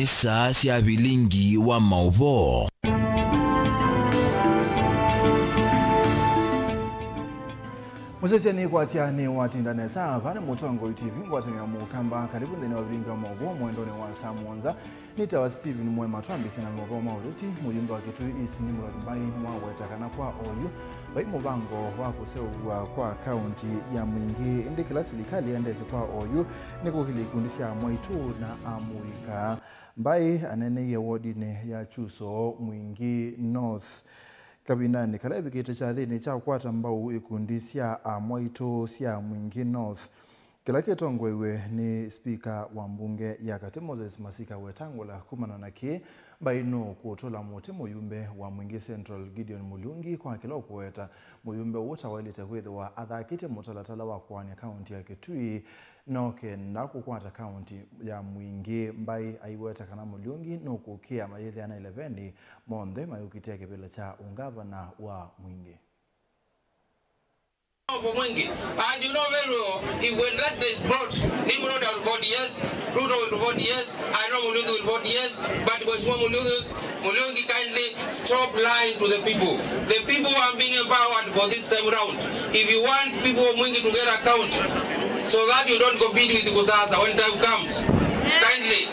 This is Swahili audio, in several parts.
ni saa cia bilingi wa mauvo. Musese ni kwa tiani watinda nesa vane mutongo TV ngwatani ya mukamba karibu ndene wabilingi wa mauvo mwendone wa saa mwanza nitawa Steven Mwema twambise na mauvo mauruti mujumbe wa kitu isi ni mwadumbai mwawetakana kwa oyu bai mubango wa kusewa kwa kaunti ya Mwingi indi kila silikali endeze kwa oyu niko hili kundisia mwaitu na amuika mbai anene ya wodine ya chuso Mwingi North kabinani kalabi kete cha thini cha kwata mbau ikundisia mwaito sia Mwingi North kila ketongwewe ni speaker wa mbunge ya kati Moses Masika Wetangula kumana naki baino kutola mote muyumbe wa Mwingi Central Gideon Mulungi kwa kila kuweta muyumbe wote walite wa athakite mutalatala wa kwani county ya Kitui noke na kukwata county ya Mwingi mbai aiweta kana Mulungi no kukia mayethe ana 11 monde mayukitia kibela cha ungavana wa Mwingi. Mwingi. And you know very well, if when that is brought, Nimrod will 40 years, Ruto will 40 years, I know Mulungi will 40 years, but because Mulungi kindly stop lying to the people. The people are being empowered for this time round. If you want people of Mwingi to get account, so that you don't compete with Kusasa when time comes, kindly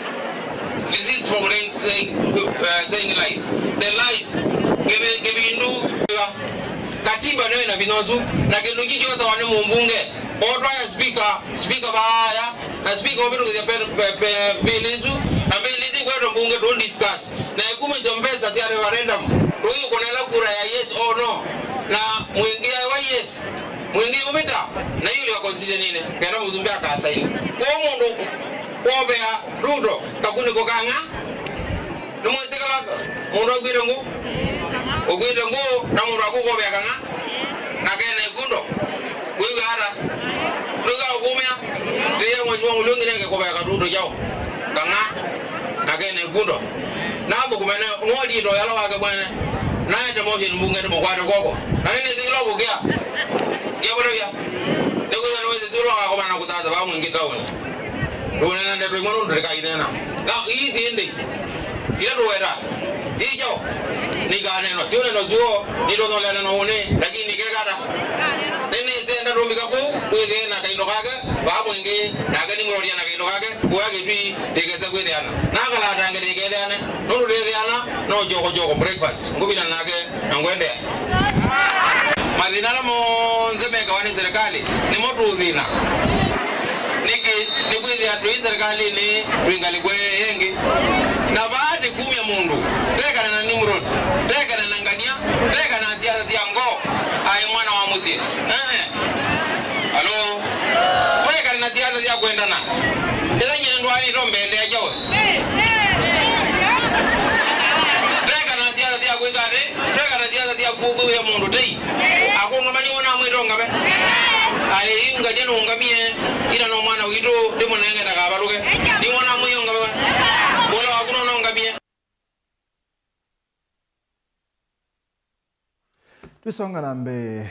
desist from saying lies. The lies, give you katiba nayo na binozu na kindu kiki yote wane mumbunge odwa ya speaker bahaya na speaker obiru kuzia bilizu na bilizu kwa ndo mbunge don't discuss na ikume chombesa siya referendum tuyu kunela kura ya yes or no na Mwingi wa yes Mwingi umita na yuli wa constitution nine kena uzumbia kasa hili kwa mundu kuobea Ruto kakuni kokanga numwetika laka mundu ogwire ngo na mundu akugobea kanga nakene kundo wewe ara luga ogumya tiye mwajua Mulungi nenge kobea kadudo yao kanga nakene kundo nabo kumene ngodi do yalo wake bwana naye te motion mbunge mo kwado koko na nini zilo kugia yabo ya nego ya noze zilo wako bana kutata ba Mwingi town runa na ndo ngono ndo kaidena na hizi ende ila ndo wera zijo niga neno tione no juo ni do lele no one lakini kegada nene tenda do mikaku kwege na kaino kage ba Mwingi na gani murodia na kaino kage kuage twi tegeza kwede ana na kala tange tegede ana no de ana no jogo breakfast ngubina nage ngwende madina mo nzemeka wani serikali ni motu udhina ni kwezi ya tui serikali ni tuingali kwe yengi na baati kumya mundu teka na Nimrod teka na Nangania teka na ziada diango ai mwana wa muti alo teka na ziada dia kwenda na ila nyene ndo ai ndo mbele ya jawe teka na ziada dia kwegare teka na ziada dia kugu ya mundu dei akunga mani ona mwironga be ai ngaje no ngamie ila no mwana wido demo nenge na kabaruke ni ona muyonga be bola akuno no ngamie. Tusonga nambe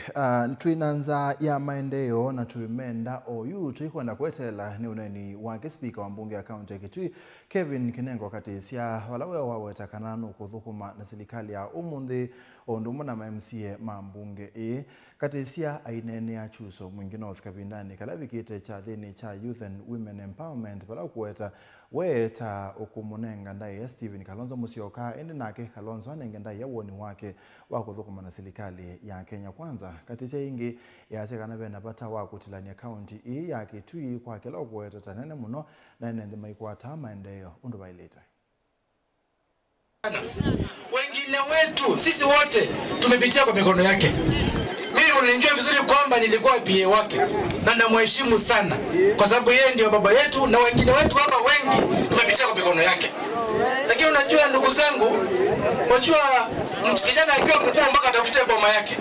twinanza ya maendeleo na tuimenda oyu tuikwenda kwetela ni uneni wake speaker wa mbunge ya county ya Kitui Kevin Kinengo kati sia walawe wawetakana nukuthukuma na serikali ya umundi ondumu na MCA mambunge kati sia ainene ya chuso Mwingi North kabindani kalabi kite cha thini cha Youth and Women Empowerment pala kuweta weta okumunenga ndai ya Steven Kalonzo Musyoka ende nake Kalonzo anenge ndai ya woni wake wakuthukuma na serikali ya Kenya Kwanza kati ingi ya sekana bena pata wakutilania county ya Kitui kwa kila kuweta tanene muno na nende maikwata maendeleo undu baileta. Wengine wetu sisi wote tumepitia kwa mikono yake. Mimi unanijua vizuri kwamba nilikuwa PA wake na namheshimu sana kwa sababu yeye ndio baba yetu na wengine wetu hapa wengi tumepitia kwa mikono yake. Lakini unajua ndugu zangu, unajua kijana akiwa mkuu mpaka atafutie boma yake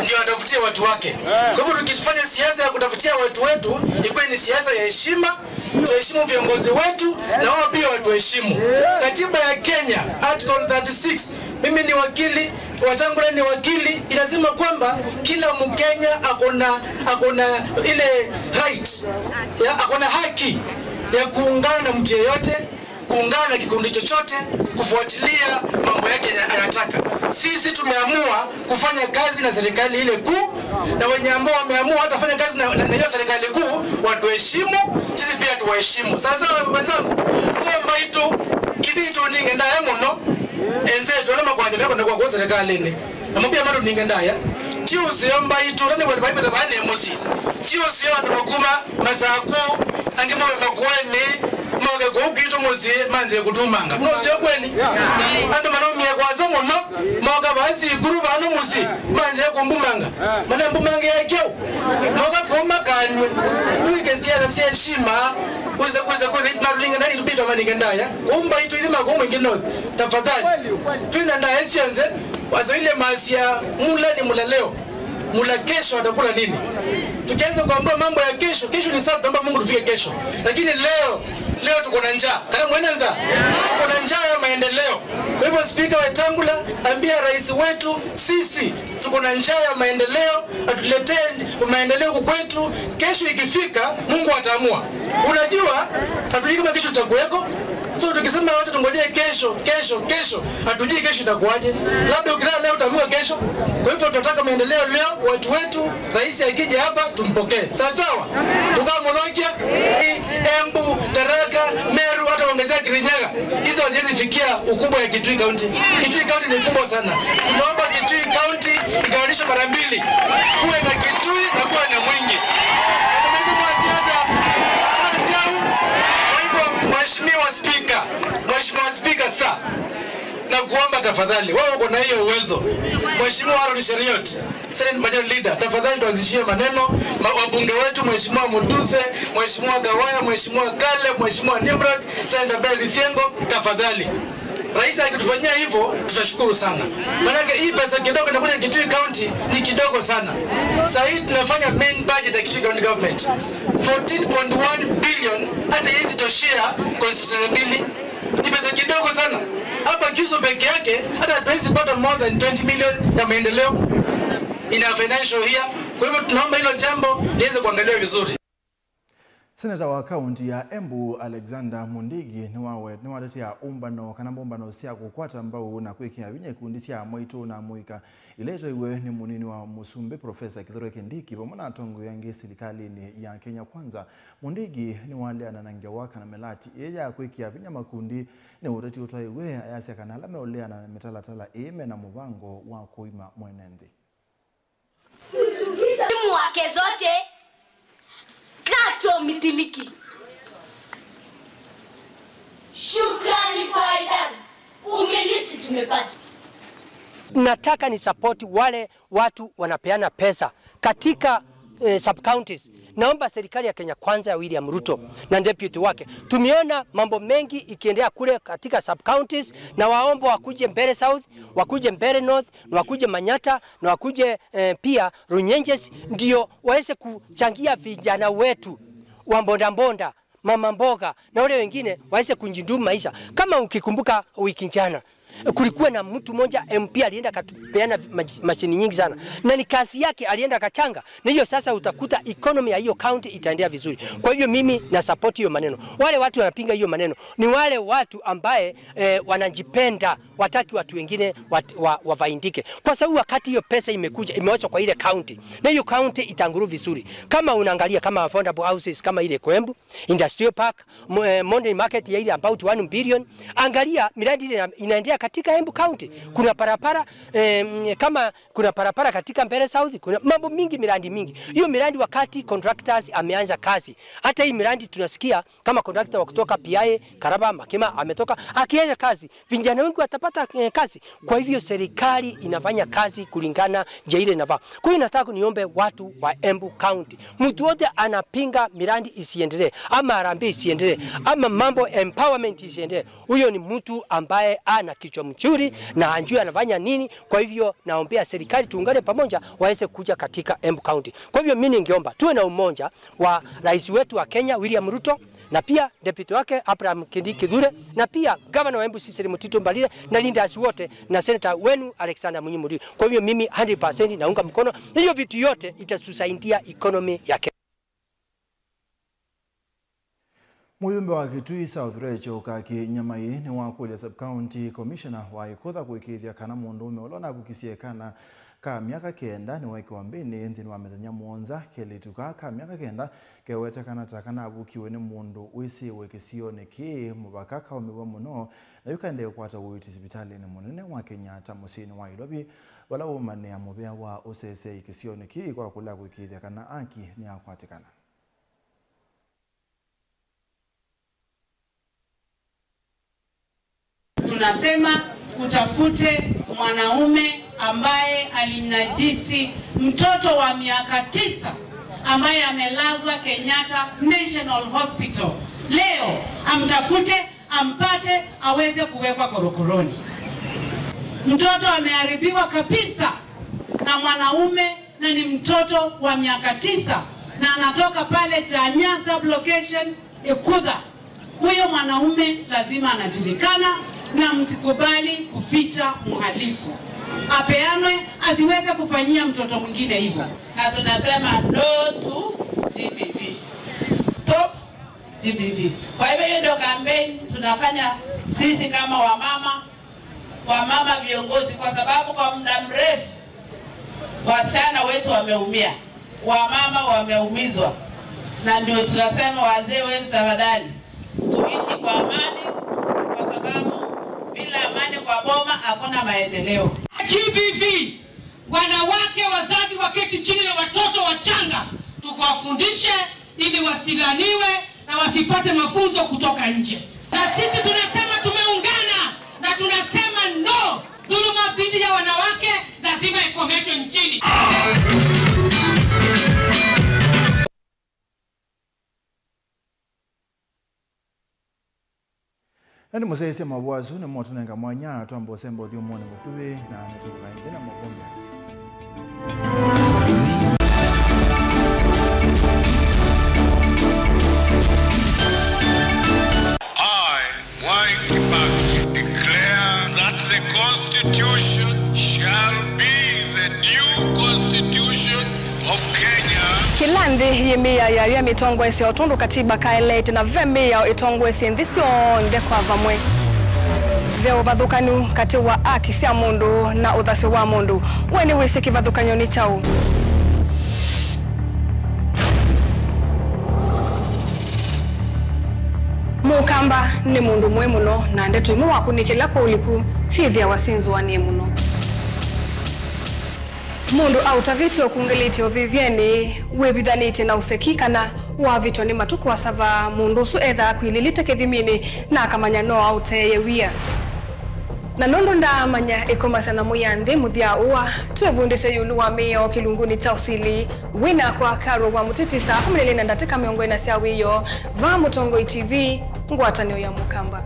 ndio atafutie watu wake. Kwa hivyo tukifanya siasa ya kutafutia watu wetu ikuwe ni siasa ya heshima, tuheshimu viongozi wetu na wao pia watuheshimu. Katiba ya Kenya article 36, mimi ni wakili, Wetangula ni wakili, inasema kwamba kila Mkenya akona ile right ya akona haki ya kuungana na mtu yeyote kuungana na kikundi chochote kufuatilia mambo yake anataka. Sisi tumeamua kufanya kazi na serikali ile kuu, na wenye ambao wameamua watafanya kazi na hiyo serikali kuu watuheshimu, sisi pia tuwaheshimu. Sasa wenzangu, sio mbaitu hivi tu ningenda ya muno enze tolema kwa jamii kwa serikali ni. Amapia madu ningenda ya tio sio mbaitu rani kwa baibu za bane mosi. Tio sio andokuma masaku angemo makueni moga go kito mosi manze kutumanga. No sio kweli. Ando manomi ya kwa zamu no moga basi guru bano mosi manze kumbumanga. Mana mbumanga ya kyo. Moga goma kanyu. Tuike siya siya shima. Kuza kwa narulinga ndani tupita maningenda ya. Kumba itu ilima kwa mwingine tafadhali. Tuina ndaya sianze wazo ile masia mula ni mula leo. Mula kesho atakula nini? Tukianza kuambia mambo ya kesho ni sababu tunaomba Mungu tufike kesho. Lakini leo tuko na njaa. Kana mwenenza tuko na njaa ya maendeleo. Kwa hivyo Spika Wetangula, ambia rais wetu sisi tuko na njaa ya maendeleo, atuletee maendeleo kwetu. Kesho ikifika Mungu ataamua. Unajua hatujui kama kesho tutakuweko. So tukisema wacha tungojee kesho, hatujui kesho itakuwaje. Labda ukilala leo utaamua kesho. Kwa hivyo tunataka maendeleo leo, watu wetu, rais akija hapa tumpokee. Sawa? Tukamolokia Embu, Tharaka, Meru hata ongezea Kirinyaga. Hizo haziwezi fikia ukubwa ya Kitui County. Kitui County ni kubwa sana. Tunaomba Kitui County igawanyishwe mara 2. Kuwe na Kitui na kuwe na Mwingi. Mheshimiwa Spika sasa na kuomba tafadhali wewe uko na hiyo uwezo. Mheshimiwa Aaron Cheriot, Senate Majority Leader, tafadhali tuanzishie maneno wabunge wetu Mheshimiwa Mutuse, Mheshimiwa Gawaya, Mheshimiwa Kale, Mheshimiwa Nimrod, Senator Bell Siengo, tafadhali. Rais akitufanyia hivyo tutashukuru sana. Maana hii pesa kidogo inakuja Kitui County ni kidogo sana. Sasa hii tunafanya main budget ya Kitui County government 14.1 billion, hata hizi toshia constituency mbili. Ni pesa kidogo sana. Hapa Juso peke yake hata hatuwezi pata more than 20 million ya maendeleo in a financial year. Kwa hivyo tunaomba hilo jambo liweze kuangaliwa vizuri. Senator wa kaunti ya Embu Alexander Mundigi ni waletea umbano kana bombano sia kukwata ambao na kwekia binye kundi sia Moito na Muika ileto iwe ni munini wa Musumbe Professor Kithure Kindiki pamoja na tongo yange serikali ni ya Kenya Kwanza. Mundigi ni wale ananangia waka na melati eja kwekia binya makundi ni ureti utaiwe ayasi kanala meolea na metalatala eme na mubango wa kuima mwenende timu wake zote kato mitiliki. Shukrani kwa idara umilisi tumepata. Nataka ni support wale watu wanapeana pesa katika sub counties. Naomba serikali ya Kenya Kwanza ya William Ruto na deputy wake. Tumeona mambo mengi ikiendelea kule katika sub counties, na waomba wakuje Mbeere South, wakuje Mbeere North, na wakuje Manyata, na wakuje pia Runyenjes, ndio waweze kuchangia vijana wetu wa mbonda mama mboga na wale wengine waweze kunjindumu maisha. Kama ukikumbuka wiki jana kulikuwa na mtu mmoja MP alienda kapeana mashini nyingi sana, na ni kazi yake alienda kachanga, na hiyo sasa utakuta economy ya hiyo county itaendelea vizuri. Kwa hiyo mimi na support hiyo maneno. Wale watu wanapinga hiyo maneno ni wale watu ambaye wanajipenda, wataki watu wengine wavaindike, kwa sababu wakati hiyo pesa imekuja imewachwa kwa ile county, na hiyo county itanguru vizuri. Kama unaangalia kama affordable houses kama ile Kwembu Industrial Park, Monday Market ya ile about 1 billion, angalia miradi ile inaendelea katika Embu County. Kuna parapara kama kuna parapara katika Mbeere South, kuna mambo mingi, miradi mingi. Hiyo miradi wakati contractors ameanza kazi. Hata hii miradi tunasikia kama contractor wa kutoka PIA Karaba Makema ametoka akianza kazi, vijana wengi watapata kazi. Kwa hivyo serikali inafanya kazi kulingana je ile inafaa. Kwa hiyo nataka niombe watu wa Embu County, mtu wote anapinga miradi isiendelee ama harambee isiendelee ama mambo empowerment isiendelee, huyo ni mtu ambaye ana kichwa mchuri na anjua anafanya nini. Kwa hivyo naombea serikali tuungane pamoja waweze kuja katika Embu County. Kwa hivyo mimi ningeomba tuwe na umoja wa rais wetu wa Kenya William Ruto, na pia deputy wake Abraham Kithure, na pia governor wa Embu Cecily Mutito Mbalile, na leaders wote, na senator wenu Alexander Munyimuri. Kwa hivyo mimi 100% naunga mkono hiyo vitu yote, itatusaidia economy ya Kenya. Muyumbe wa Kitui South Rachel Kaki Nyamai ni wakulia Sub-County Commissioner wa Ikotha kuikithia kana mundu umeolona kukisiekana ka miaka kenda ni waiki mbini ndini wa methenya muonza kelituka ka miaka kenda kewete kana takana abukiwe ni mundu wisi wekisio neki mubaka ka umewa muno na yukande kwata uiti sibitali ni munene wa Kenyatta musini wa Ilobi wala umane ya mubea wa osese ikisio neki kwa kula kuikithia kana aki ni akwatikana. Tunasema utafute mwanaume ambaye alinajisi mtoto wa miaka 9 ambaye amelazwa Kenyatta National Hospital. Leo amtafute, ampate, aweze kuwekwa korokoroni. Mtoto ameharibiwa kabisa na mwanaume na ni mtoto wa miaka 9 na anatoka pale Chanya sublocation Ikotha. Huyo mwanaume lazima anajulikana na msikubali kuficha mhalifu. Apeanwe asiweze kufanyia mtoto mwingine hivyo. Na tunasema no to GBV. Stop GBV. Kwa hivyo ndio campaign tunafanya sisi kama wamama viongozi, kwa sababu kwa muda mrefu wasichana wetu wameumia, wamama wameumizwa. Na ndio tunasema wazee wetu, tafadhali tuishi kwa amani, kwa sababu bila amani kwa boma hakuna maendeleo. GBV, wanawake wazazi waketi chini na watoto wachanga, tukawafundishe ili wasilaniwe na wasipate mafunzo kutoka nje. Na sisi tunasema tumeungana na tunasema no, dhuluma dhidi ya wanawake lazima ikomeshwe nchini. Nani musese mabwazu ni moto nenga mwanya twambo sembo diomone mukube na netuka ingena mabomba. I, Mwai Kibaki, declare that the Constitution shall be the new Constitution of Kenya. Kilandi yemia ya mitongo ese otundu katiba kaelete na vemia itongo ese ndisio ndekwa vamwe. Veo vadhukanu kati wa aki sia mundu na uthasi wa mundu. Weni wisi kivadhukanyo ni chau. Mukamba ni mundu mwe muno na ndetu imu wakunikila kwa uliku sivya wasinzu wa nie muno. Mundu autaviti okungiliti ovivyeni wevithaniti na usekikana wa vito ni matuku wasava mundu su edha kuililite kithimini na akamanya no auteye wia. Na nondo nda manya ikomasana muyande muthia uwa tuevundise yulu wa meo kilunguni cha usili wina kwa karo wa mutitisa kumilele na ndatika miongo ina sia wiyo va Mutongo TV ngwatanio ya Mukamba.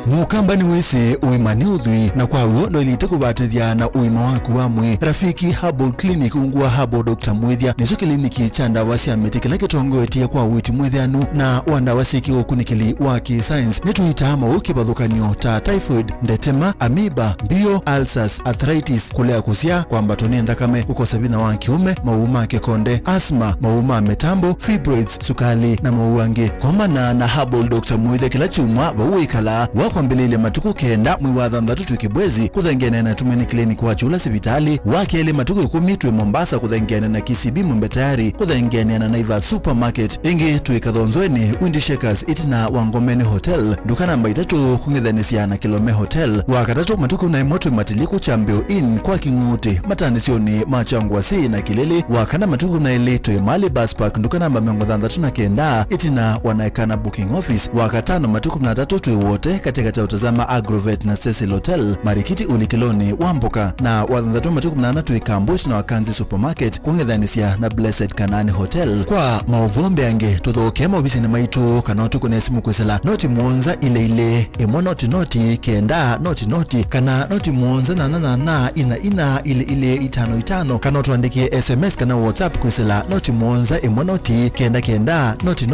Mukamba ni wese uimani udhui na kwa uondo ilite kubatithia na uima waku wamwe. Rafiki Herbal Clinic ungua Herbal Dr. Mwithia nizo kliniki chanda wasi ametikila kitongo etia kwa uiti mwithianu na wanda wasiki ukunikili waki science nituita ama ukibadhukanio ta typhoid, ndetema, amoeba, bio, ulcers, arthritis, kulea kusia kwa mbatoni ndakame, ukosabina wa kiume, mauma kekonde, asma, mauma metambo, fibroids, sukali na mauange. Kwa mana na Herbal Dr. Mwithia kila chumwa bauikala kwa mbelele matuku kenda mwiwadha ndatu tukibwezi kuthengene na tumeni clinic wa chula sivitali wakele matuku 10 twe Mombasa kuthengene na KCB Mwembe tayari kuthengene na Naivas Supermarket ingi tuikadhonzweni Windy Shakers itina Wangomeni Hotel duka namba 3 kungedhanisia na Kilome Hotel wakatatu matuku na imoto matiliku Chambio Inn kwa Kinguti matanisioni Machangwasi na Kilele wakana matuku na Eleto Mali Bus Park duka namba 39 itina wanaekana booking office wakatano matuku 3 twe wote katika utazama Agrovet na Cecil Hotel Marikiti Ulikiloni Wamboka na wadhandatu matuku 8 Ikambuch na Wakanzi Supermarket kungedhanisia na Blessed Kanani Hotel kwa mauvombe ange tuthokema obisi na maitu kanotu kuna simu kwesela noti muonza ile emo noti kenda noti kana noti muonza na ina ile 55 kanotu andikie SMS kana WhatsApp kwesela noti muonza emo noti kenda noti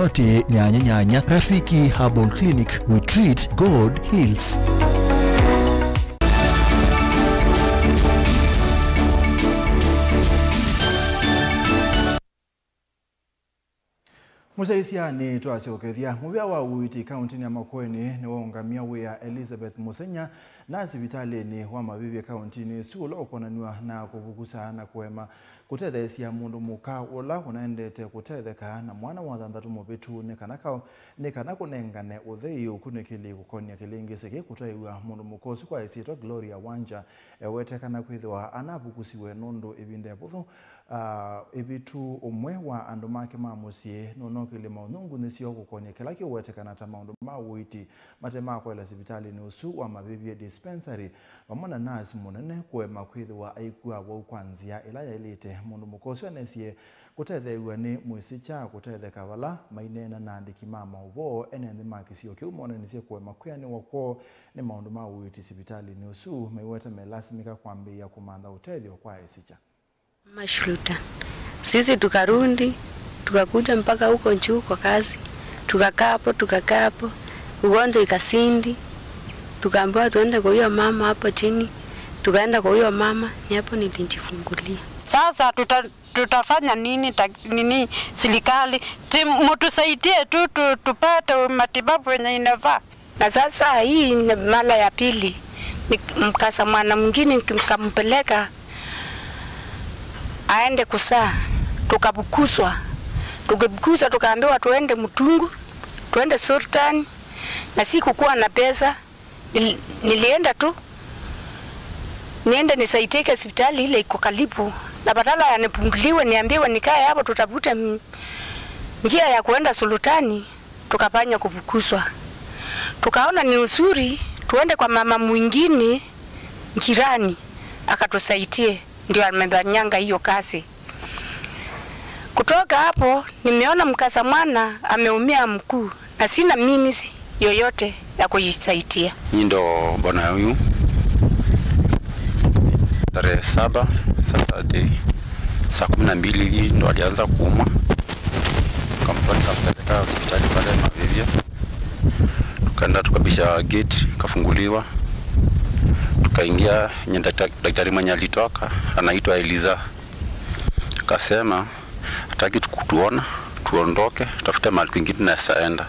nyanya. Rafiki Herbal Clinic, we treat, God heals. Musaisiani twasiokethia muvya wa uiti kaunti ya Makueni ni waungamia wia Elizabeth Musenya na sivitalini wa mavivi kaunti ni sulo okonaniwa na kuvukusa na kuema kutethesia mundu muka ula unaendete kutetheka na mwana wa thanthatu mubitu ni kana kunengane uthei ukunikili kukonia kilingi siki kutaiwa mundu mukosi kwa isitwa Gloria Wanja wetekana kwithwa anavukusiwe nundu ibinde buthu ibitu umwe wa andu make mamusie nonokile maunungu nisio kukonia kila kiwetekana ta maundu ma uiti matema kwa ila sibitali ni usu wa mabibi dispensary wamona nasi munene kuema kwithwa aikua wa ukwanzia ila ya ilite mundu mukosi anesie kutethewa ni mwisicha kutetheka wala mainena na andiki mama uvo enende makisio kiumona nisie kuema kuyani wako ni maundu ma uiti sibitali ni usu maiweta melasimika kuambia kumanda utethio kwa isicha Mashruta. Sisi tukarundi, tukakuja mpaka huko njuu kwa kazi. Tukakaa hapo, ugonjwa ikasindi. Tukaambiwa tuende kwa huyo mama hapo chini. Tukaenda kwa huyo mama, ni hapo nilijifungulia. Sasa tutafanya nini serikali? Mtusaidie tu tupate matibabu yenye inafaa. Na sasa hii ni mara ya pili. Mkasa mwana mwingine nikampeleka aende kusaa, tukabukuzwa tukaambiwa tuende Mutungu, tuende Sultan, na sikukuwa na pesa. Nilienda tu niende nisaidike hospitali ile iko karibu, na badala ya nipunguliwe niambiwe nikae hapo tutafuta njia ya kuenda Sultani, tukafanya kubukuzwa. Tukaona ni uzuri tuende kwa mama mwingine jirani akatusaidie, ndio amebanyanga hiyo kazi. Kutoka hapo nimeona mkasa mwana ameumia mkuu na sina minisi yoyote ya kujisaidia. Ndo bwana huyu tarehe 7 Saturday saa 12 ndo alianza kuuma. Tukampeleka hospitali pale Mavivia. Tukaenda tukabisha gate kafunguliwa. Tukaingia daktari mwenye alitoka anaitwa Eliza. Akasema hataki tukutuona, tuondoke, tafute mahali kwingine na saenda.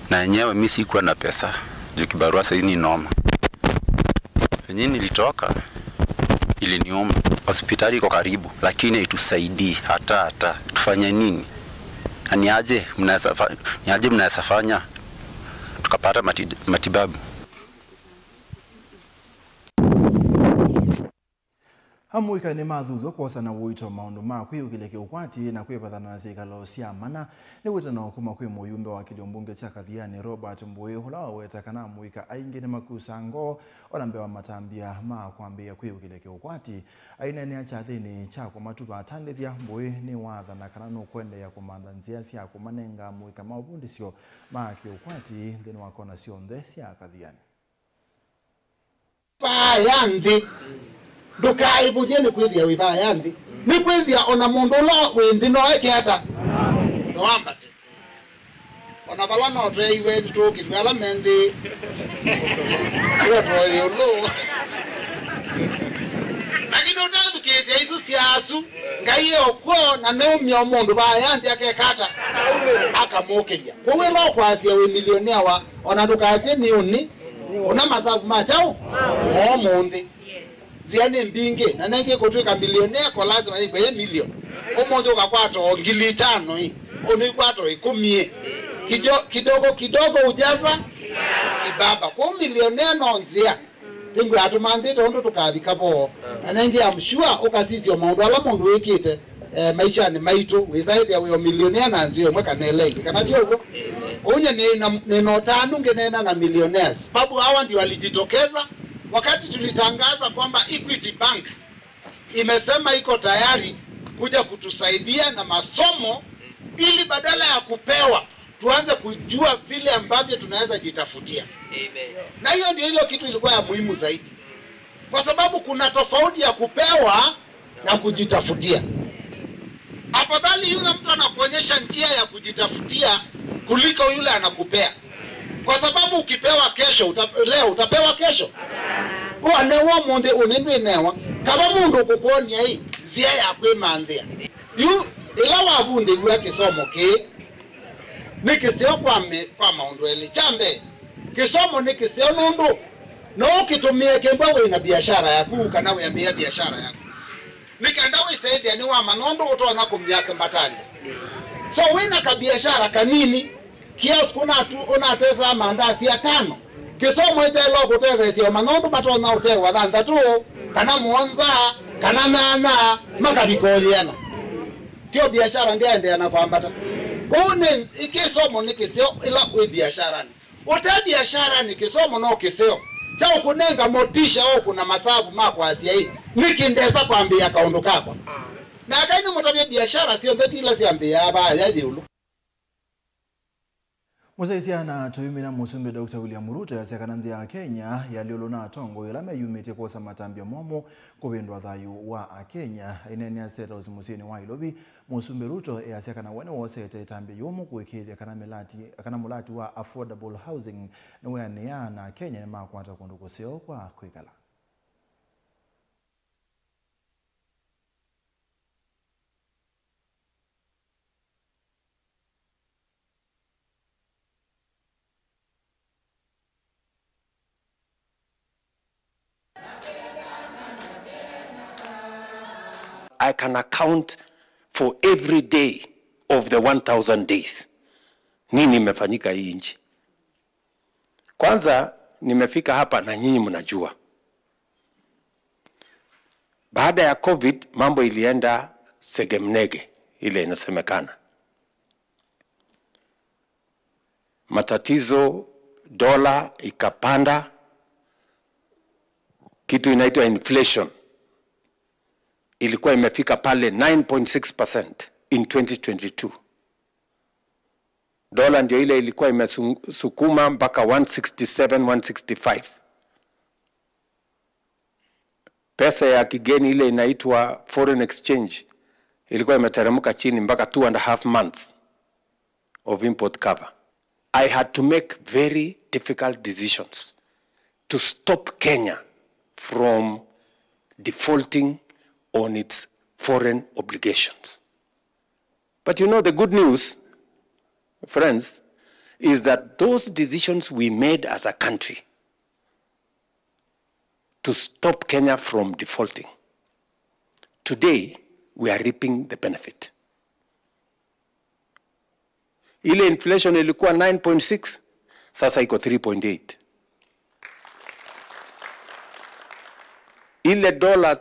Na yenyewe mimi sikuwa na pesa. Juu kibarua sasa ni noma. Yenyewe nilitoka iliniuma. Hospitali iko karibu lakini itusaidii hata tufanye nini? Niaje mnaweza fanya tukapata matibabu. Hamuika ni mathuzo kosa na wito maundu ma kwiyukileke ukwati na kwipathana na sikalo cia mana ni witana kuma kwi muyumbe wa kiliombunge cha Kathiani Robert Mbui hula weta kana muika aingi ni makusango ona mbewa matambia ma kwambia kwiyukileke ukwati aina ni achathini cha kumatuba atandithia Mbui ni watha na kana no kwende ya kumanda nzia cia kumanenga muika maubundisio ma kiukwati ndini wakona cio nthe cia Kathiani yanthi ndukaibuthie ni kwithia wiba yanthi ni kwithia ona mundu lo winthi no eke hata no ambate ona bala no tweiwe tuki ala menthi wewe yolo lakini utazu kesi hizo siasu ngai okwo na neumia mundu ba yanthi akekata akamokelia kwa lo kwasia we millionaire wa ona ndukasie ni uni ona masabu machao o munthi ziane mbinge na nenge kutweka millionaire kwa lazima ibe milioni omojo kakwato ngili 5 hii onikwato 10 kidogo ujaza kibaba kwa millionaire nonzia pingu atumandite ndo tukabika bo na nenge amshua ukasizio maundu ala mundu wikite maisha ni maitu wisaidhi we millionaire na nzio mweka nelenge kana tio huko unye ni notanu ngenena na millionaires sababu hawa ndio walijitokeza wakati tulitangaza kwamba Equity Bank imesema iko tayari kuja kutusaidia na masomo ili badala ya kupewa tuanze kujua vile ambavyo tunaweza jitafutia. Amen. Na hiyo ndio hilo kitu ilikuwa ya muhimu zaidi. Kwa sababu kuna tofauti ya kupewa na kujitafutia. Afadhali yule mtu anakuonyesha njia ya kujitafutia kuliko yule anakupea. Kwa sababu ukipewa kesho, leo utapewa kesho. Kwa newa munde unendwe newa. Kama mundu kukuonia hii, zia ya kwe mandhia. Yu, ilawa abunde yu ya kisomo ke, nikisio kwa maundu eli chambe kisomo nikisio nundu no kitumie kemba we na biashara yaku kana we ambia biashara yaku nikenda we saidi ni wa manondo utona kumyaka mbatanje so we na ka biashara kanini kiasi kuna tu unatesa mandasi ya 5 kisomo ite logo tesa sio manondo batona utewa dhanda tu kana muonza kana nana makabikoliana tio biashara ndiye ende kwambata kone ikisomo nikisio ila we biashara ni uta biashara ni kisomo no kisio chao kunenga motisha au kuna masabu mako asia hii nikindeza kwambia kaondoka hapa na kaini mutabia biashara sio ndeti ila siambia hapa yaje ulu Musaisiana tuimina musumbe Dr. William Ruto ya sekananthi ya Kenya yaliolona atongo ilame yumite kosa matambia momo kubindwa thayu wa Kenya inene aseta usimusini wa ilobi musumbe Ruto ya sekana wene wosete tambia yomo kuwekithia kana mulati wa affordable housing niwe na Kenya ni makwata kundu kuseo kwa kwikala. I can account for every day of the 1000 days. Nini imefanyika hii nchi? Kwanza nimefika hapa na nyinyi mnajua. Baada ya COVID mambo ilienda segemnege ile inasemekana. Matatizo, dola ikapanda, kitu inaitwa inflation ilikuwa imefika pale 9.6% in 2022. Dola ndio ile ilikuwa imesukuma mpaka 167, 165. Pesa ya kigeni ile inaitwa foreign exchange ilikuwa imeteremka chini mpaka 2.5 months of import cover. I had to make very difficult decisions to stop Kenya from defaulting on its foreign obligations. But you know, the good news, friends, is that those decisions we made as a country to stop Kenya from defaulting, today we are reaping the benefit. Ile inflation ilikuwa 9.6, sasa iko 3.8. Ile dola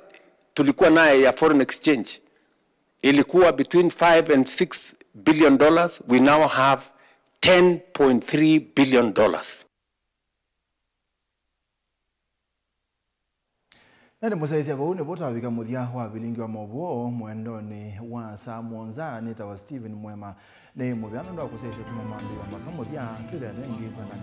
tulikuwa naye ya foreign exchange ilikuwa between 5 and 6 billion dollars. We now have 10.3 billion dollars. Nani musaisia kwa une bota wika mudia wa bilingi wa mabuo mwendoni wa Samonza nita wa Steven Mwema ne mubiano ndo akusesho tuma mambi wa makamudia kile nengi kwa ndani.